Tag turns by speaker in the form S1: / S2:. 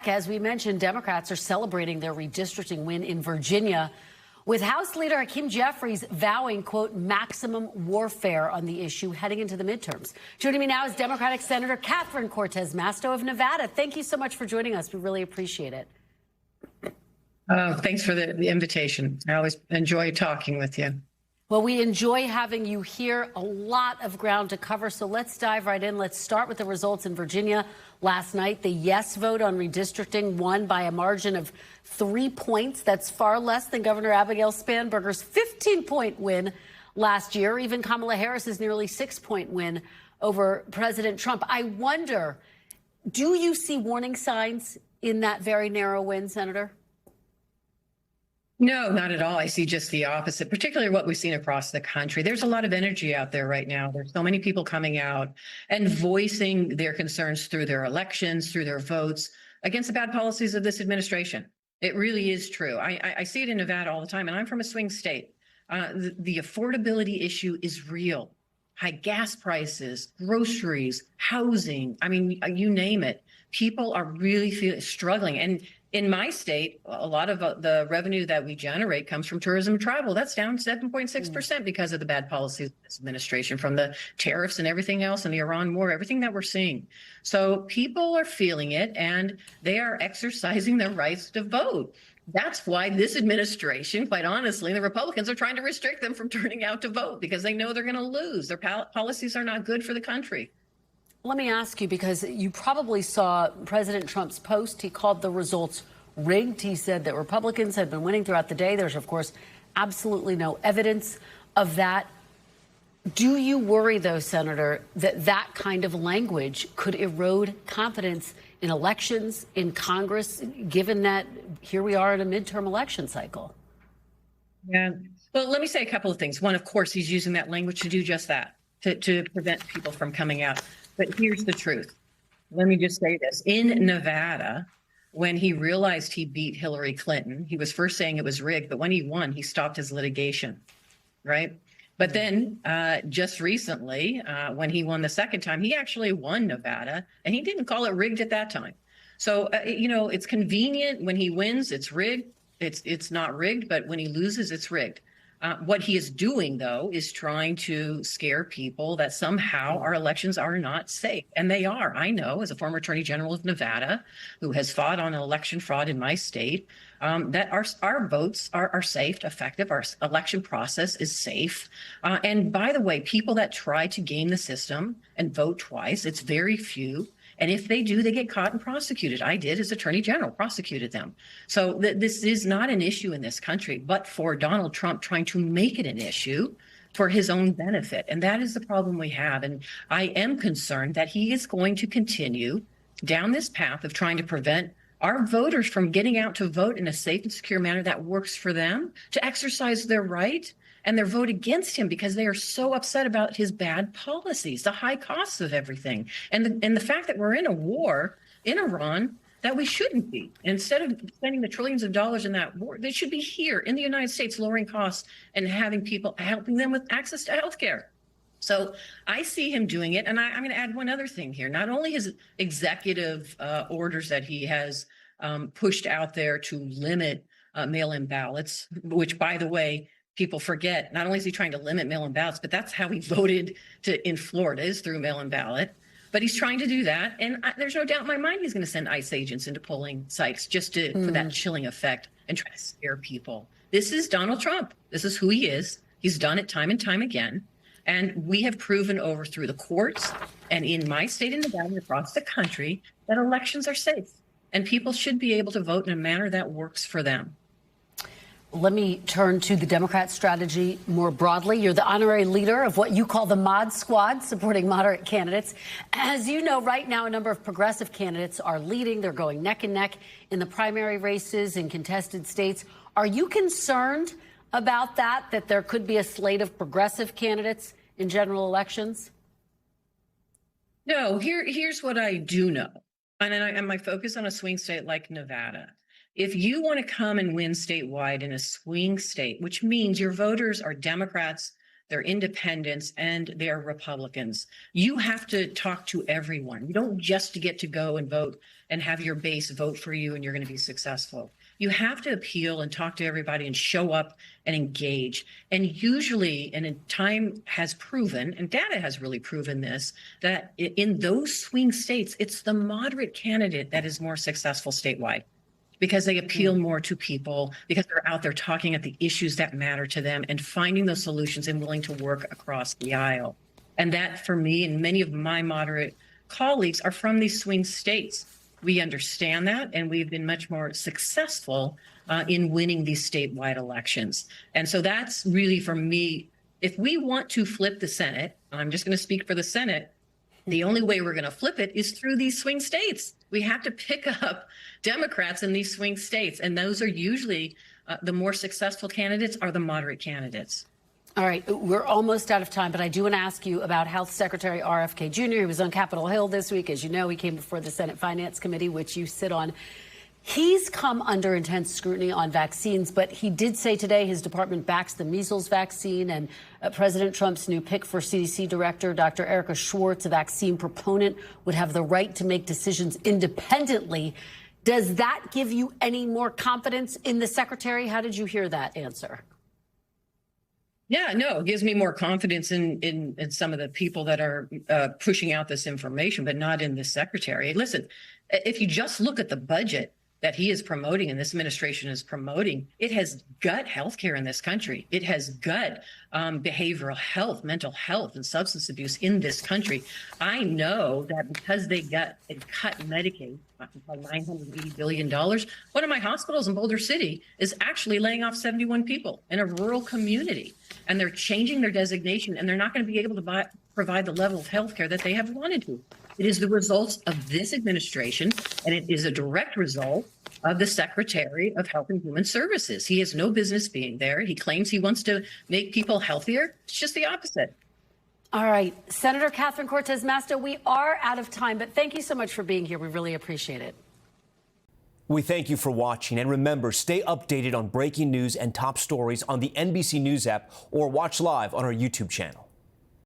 S1: As we mentioned, Democrats are celebrating their redistricting win in Virginia, with House Leader Hakeem Jeffries vowing, quote, maximum warfare on the issue heading into the midterms. Joining me now is Democratic Senator Catherine Cortez Masto of Nevada. Thank you so much for joining us. We really appreciate it.
S2: Thanks for the invitation. I always enjoy talking with you.
S1: Well, we enjoy having you here. A lot of ground to cover, so let's dive right in. Let's start with the results in Virginia. Last night, the yes vote on redistricting won by a margin of 3 points. That's far less than Governor Abigail Spanberger's 15-point win last year. Even Kamala Harris's nearly 6-point win over President Trump. I wonder, do you see warning signs in that very narrow win, Senator?
S2: No, not at all. I see just the opposite, particularly what we've seen across the country. There's a lot of energy out there right now. There's so many people coming out and voicing their concerns through their elections, through their votes against the bad policies of this administration. It really is true. I see it in Nevada all the time, and I'm from a swing state. The affordability issue is real. High gas prices, groceries, housing. I mean, you name it. People are really struggling. And in my state, a lot of the revenue that we generate comes from tourism and travel. That's down 7.6% because of the bad policies of this administration, from the tariffs and everything else, and the Iran war, everything that we're seeing. So people are feeling it, and they are exercising their rights to vote. That's why this administration, quite honestly, the Republicans are trying to restrict them from turning out to vote, because they know they're going to lose. Their policies are not good for the country.
S1: Let me ask you, because you probably saw President Trump's post. He called the results rigged. He said that Republicans had been winning throughout the day. There's, of course, absolutely no evidence of that. Do you worry, though, Senator, that that kind of language could erode confidence in elections, in Congress, given that here we are in a midterm election cycle?
S2: Yeah. Well, let me say a couple of things. One, of course, he's using that language to do just that, to prevent people from coming out. But here's the truth. Let me just say this. In Nevada, when he realized he beat Hillary Clinton, he was first saying it was rigged, but when he won, he stopped his litigation, right? But then just recently, when he won the second time, he actually won Nevada, and he didn't call it rigged at that time. So, you know, it's convenient. When he wins, it's rigged. It's not rigged, but when he loses, it's rigged. What he is doing, though, is trying to scare people that somehow our elections are not safe. And they are. I know, as a former attorney general of Nevada, who has fought on election fraud in my state, that our votes are safe, effective. Our election process is safe. And by the way, people that try to game the system and vote twice, it's very few. And if they do, they get caught and prosecuted. I did, as Attorney General, prosecuted them. So this is not an issue in this country, but for Donald Trump trying to make it an issue for his own benefit. And that is the problem we have. And I am concerned that he is going to continue down this path of trying to prevent our voters from getting out to vote in a safe and secure manner that works for them, to exercise their right and their vote against him, because they are so upset about his bad policies, the high costs of everything, and the fact that we're in a war in Iran that we shouldn't be. Instead of spending the trillions of dollars in that war, they should be here in the United States, lowering costs and having people, helping them with access to health care. So I see him doing it. And I'm going to add one other thing here. Not only his executive orders that he has pushed out there to limit mail-in ballots, which, by the way, people forget. Not only is he trying to limit mail-in ballots, but that's how he voted in Florida, is through mail-in ballot. But he's trying to do that. And there's no doubt in my mind he's going to send ICE agents into polling sites just for that chilling effect and try to scare people. This is Donald Trump. This is who he is. He's done it time and time again. And we have proven over through the courts and in my state and Nevada and across the country that elections are safe and people should be able to vote in a manner that works for them.
S1: Let me turn to the Democrat strategy more broadly. You're the honorary leader of what you call the Mod Squad, supporting moderate candidates. As you know, right now, a number of progressive candidates are leading. They're going neck and neck in the primary races in contested states. Are you concerned about that there could be a slate of progressive candidates in general elections?
S2: No, here's what I do know. And my focus on a swing state like Nevada. If you want to come and win statewide in a swing state, which means your voters are Democrats, they're independents, and they're Republicans. You have to talk to everyone. You don't just get to go and vote and have your base vote for you and you're going to be successful. You have to appeal and talk to everybody and show up and engage. And usually, and time has proven, and data has really proven this, that in those swing states, it's the moderate candidate that is more successful statewide, because they appeal more to people, because they're out there talking at the issues that matter to them and finding those solutions and willing to work across the aisle. And that, for me and many of my moderate colleagues, are from these swing states. We understand that, and we've been much more successful in winning these statewide elections. And so that's really, for me, if we want to flip the Senate, I'm just going to speak for the Senate, the only way we're going to flip it is through these swing states. We have to pick up Democrats in these swing states, and those are usually the more successful candidates are the moderate candidates.
S1: All right, we're almost out of time, but I do want to ask you about Health Secretary RFK Jr. He was on Capitol Hill this week. As you know, he came before the Senate Finance Committee, which you sit on. He's come under intense scrutiny on vaccines, but he did say today his department backs the measles vaccine, and President Trump's new pick for CDC director, Dr. Erica Schwartz, a vaccine proponent, would have the right to make decisions independently. Does that give you any more confidence in the secretary? How did you hear that answer?
S2: Yeah, no, it gives me more confidence in some of the people that are pushing out this information, but not in the secretary. Listen, if you just look at the budget that he is promoting and this administration is promoting, it has gut healthcare in this country. It has gut behavioral health, mental health, and substance abuse in this country. I know that because they cut Medicaid by $980 billion, one of my hospitals in Boulder City is actually laying off 71 people in a rural community. And they're changing their designation, and they're not going to be able to provide the level of health care that they have wanted to. It is the results of this administration, and it is a direct result of the Secretary of Health and Human Services. He has no business being there. He claims he wants to make people healthier. It's just the opposite.
S1: All right, Senator Catherine Cortez Masto, we are out of time, but thank you so much for being here. We really appreciate it.
S3: We thank you for watching, and remember, stay updated on breaking news and top stories on the NBC News app or watch live on our YouTube channel.